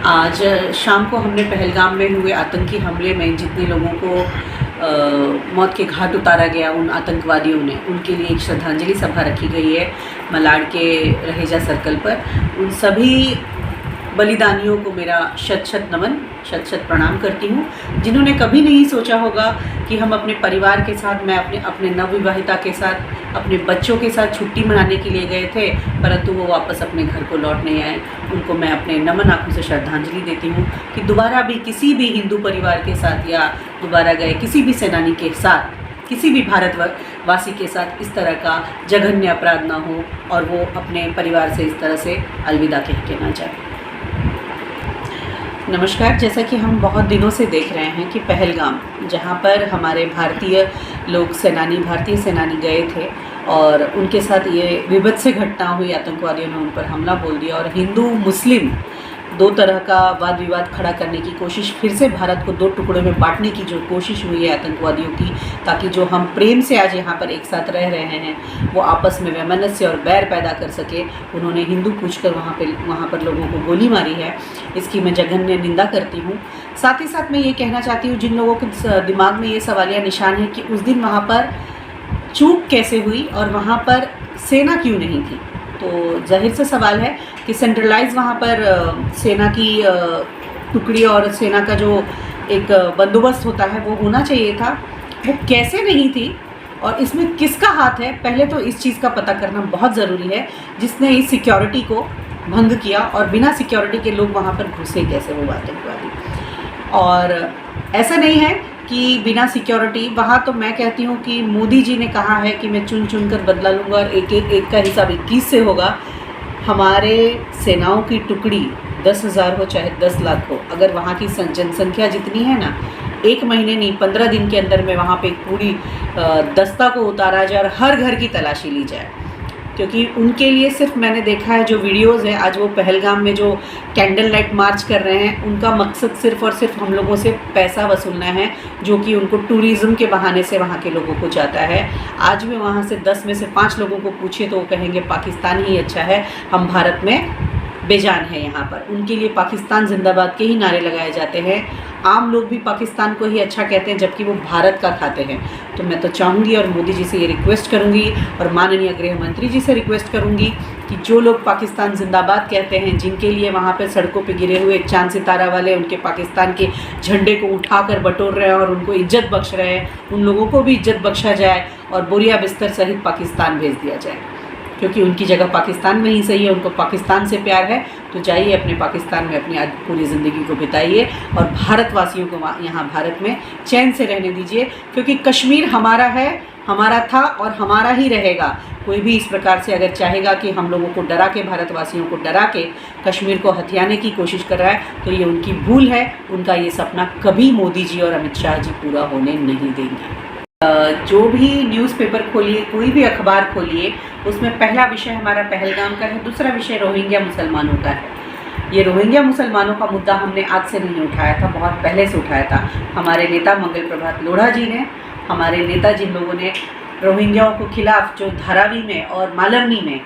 आज शाम को हमने पहलगाम में हुए आतंकी हमले में जितने लोगों को मौत के घाट उतारा गया, उन आतंकवादियों ने, उनके लिए एक श्रद्धांजलि सभा रखी गई है मलाड के रहेजा सर्कल पर। उन सभी बलिदानियों को मेरा शत शत नमन, शत शत प्रणाम करती हूँ, जिन्होंने कभी नहीं सोचा होगा कि हम अपने परिवार के साथ, मैं अपने नवविवाहिता के साथ, अपने बच्चों के साथ छुट्टी मनाने के लिए गए थे, परंतु वो वापस अपने घर को लौट नहीं आए। उनको मैं अपने नमन आँखों से श्रद्धांजलि देती हूँ कि दोबारा भी किसी भी हिंदू परिवार के साथ या दोबारा गए किसी भी सेनानी के साथ, किसी भी भारतवासी के साथ इस तरह का जघन्य अपराध ना हो और वो अपने परिवार से इस तरह से अलविदा कह के ना जाए। नमस्कार। जैसा कि हम बहुत दिनों से देख रहे हैं कि पहलगाम, जहां पर हमारे भारतीय सेनानी गए थे और उनके साथ ये विभत्स घटना हुई, आतंकवादियों ने उन पर हमला बोल दिया और हिंदू मुस्लिम दो तरह का वाद विवाद खड़ा करने की कोशिश, फिर से भारत को दो टुकड़ों में बांटने की जो कोशिश हुई है आतंकवादियों की, ताकि जो हम प्रेम से आज यहाँ पर एक साथ रह रहे हैं वो आपस में वैमनस्य और बैर पैदा कर सके। उन्होंने हिंदू पूछकर वहाँ पर लोगों को गोली मारी है, इसकी मैं जघन्य निंदा करती हूँ। साथ ही साथ मैं ये कहना चाहती हूँ, जिन लोगों के दिमाग में ये सवालिया निशान है कि उस दिन वहाँ पर चूक कैसे हुई और वहाँ पर सेना क्यों नहीं थी, तो जाहिर सा सवाल है कि सेंट्रलाइज वहाँ पर सेना की टुकड़ी और सेना का जो एक बंदोबस्त होता है वो होना चाहिए था। वो कैसे नहीं थी और इसमें किसका हाथ है, पहले तो इस चीज़ का पता करना बहुत ज़रूरी है, जिसने इस सिक्योरिटी को भंग किया और बिना सिक्योरिटी के लोग वहाँ पर घुसे कैसे वो आतंकवादी। और ऐसा नहीं है कि बिना सिक्योरिटी, वहाँ तो मैं कहती हूँ कि मोदी जी ने कहा है कि मैं चुन चुन कर बदला लूँगा और एक का हिसाब 21 से होगा। हमारे सेनाओं की टुकड़ी 10,000 हो चाहे 10 लाख हो, अगर वहाँ की जनसंख्या जितनी है ना, 1 महीने नहीं 15 दिन के अंदर में वहाँ पे एक पूरी दस्ता को उतारा जाए और हर घर की तलाशी ली जाए। क्योंकि उनके लिए सिर्फ मैंने देखा है जो वीडियोस है, आज वो पहलगाम में जो कैंडल लाइट मार्च कर रहे हैं, उनका मकसद सिर्फ और सिर्फ हम लोगों से पैसा वसूलना है, जो कि उनको टूरिज़्म के बहाने से वहाँ के लोगों को जाता है। आज भी वहाँ से 10 में से 5 लोगों को पूछिए तो वो कहेंगे पाकिस्तान ही अच्छा है, हम भारत में बेजान है। यहाँ पर उनके लिए पाकिस्तान जिंदाबाद के ही नारे लगाए जाते हैं। आम लोग भी पाकिस्तान को ही अच्छा कहते हैं, जबकि वो भारत का खाते हैं। तो मैं तो चाहूँगी और मोदी जी से ये रिक्वेस्ट करूँगी और माननीय गृह मंत्री जी से रिक्वेस्ट करूँगी कि जो लोग पाकिस्तान जिंदाबाद कहते हैं, जिनके लिए वहाँ पे सड़कों पे गिरे हुए चांद सितारा वाले उनके पाकिस्तान के झंडे को उठाकर बटोर रहे हैं और उनको इज्जत बख्श रहे हैं, उन लोगों को भी इज्जत बख्शा जाए और बोरिया बिस्तर सहित पाकिस्तान भेज दिया जाए, क्योंकि उनकी जगह पाकिस्तान में ही सही है। उनको पाकिस्तान से प्यार है तो जाइए अपने पाकिस्तान में अपनी आज पूरी ज़िंदगी को बिताइए और भारतवासियों को यहाँ भारत में चैन से रहने दीजिए, क्योंकि कश्मीर हमारा है, हमारा था और हमारा ही रहेगा। कोई भी इस प्रकार से अगर चाहेगा कि हम लोगों को डरा के, भारतवासियों को डरा के कश्मीर को हथियाने की कोशिश कर रहा है, तो ये उनकी भूल है। उनका ये सपना कभी मोदी जी और अमित शाह जी पूरा होने नहीं देंगे। जो भी न्यूज़पेपर खोलिए, कोई भी अखबार खोलिए, उसमें पहला विषय हमारा पहलगाम का है, दूसरा विषय रोहिंग्या मुसलमानों का है। ये रोहिंग्या मुसलमानों का मुद्दा हमने आज से नहीं उठाया था, बहुत पहले से उठाया था। हमारे नेता मंगल प्रभात लोढ़ा जी ने, हमारे नेता जिन लोगों ने रोहिंग्याओं को खिलाफ जो धारावी में और मालवनी में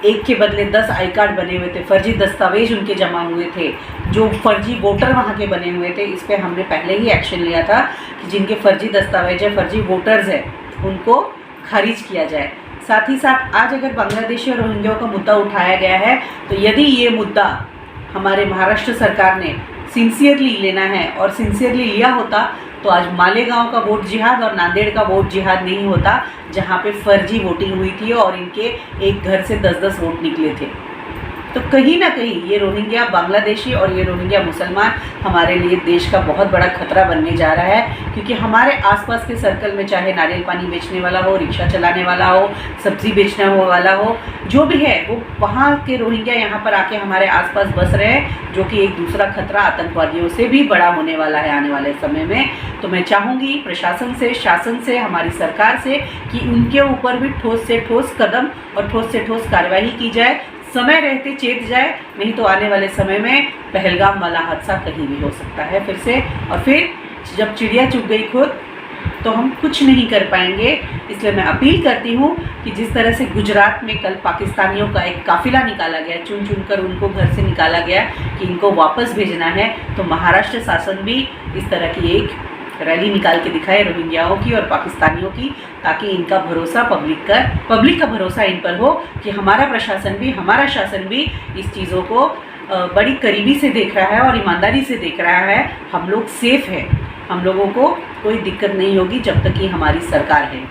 1 के बदले 10 आई कार्ड बने हुए थे, फर्जी दस्तावेज उनके जमा हुए थे, जो फर्जी वोटर वहाँ के बने हुए थे, इस पर हमने पहले ही एक्शन लिया था कि जिनके फर्जी दस्तावेज है, फर्जी वोटर्स है, उनको खारिज किया जाए। साथ ही साथ आज अगर बांग्लादेशी और रोहिंग्याओं का मुद्दा उठाया गया है, तो यदि ये मुद्दा हमारे महाराष्ट्र सरकार ने सिंसियरली लेना है और सिंसियरली लिया होता तो आज मालेगांव का वोट जिहाद और नांदेड़ का वोट जिहाद नहीं होता, जहां पे फर्जी वोटिंग हुई थी और इनके एक घर से 10-10 वोट निकले थे। तो कहीं ना कहीं ये रोहिंग्या बांग्लादेशी और ये रोहिंग्या मुसलमान हमारे लिए देश का बहुत बड़ा खतरा बनने जा रहा है, क्योंकि हमारे आसपास के सर्कल में चाहे नारियल पानी बेचने वाला हो, रिक्शा चलाने वाला हो, सब्जी बेचने वाला हो, जो भी है, वो वहाँ के रोहिंग्या यहाँ पर आके हमारे आसपास बस रहे हैं, जो कि एक दूसरा खतरा आतंकवादियों से भी बड़ा होने वाला है आने वाले समय में। तो मैं चाहूँगी प्रशासन से, शासन से, हमारी सरकार से कि उनके ऊपर भी ठोस से ठोस कदम और ठोस से ठोस कार्रवाई की जाए, समय रहते चेत जाए, नहीं तो आने वाले समय में पहलगाम वाला हादसा कहीं भी हो सकता है फिर से। और फिर जब चिड़िया चुग गई खुद, तो हम कुछ नहीं कर पाएंगे। इसलिए मैं अपील करती हूँ कि जिस तरह से गुजरात में कल पाकिस्तानियों का एक काफ़िला निकाला गया, चुन चुन कर उनको घर से निकाला गया कि इनको वापस भेजना है, तो महाराष्ट्र शासन भी इस तरह की एक रैली निकाल के दिखाए रोहिंग्याओं की और पाकिस्तानियों की, ताकि इनका भरोसा पब्लिक का भरोसा इन पर हो कि हमारा प्रशासन भी, हमारा शासन भी इस चीज़ों को बड़ी करीबी से देख रहा है और ईमानदारी से देख रहा है। हम लोग सेफ़ हैं, हम लोगों को कोई दिक्कत नहीं होगी जब तक कि हमारी सरकार है।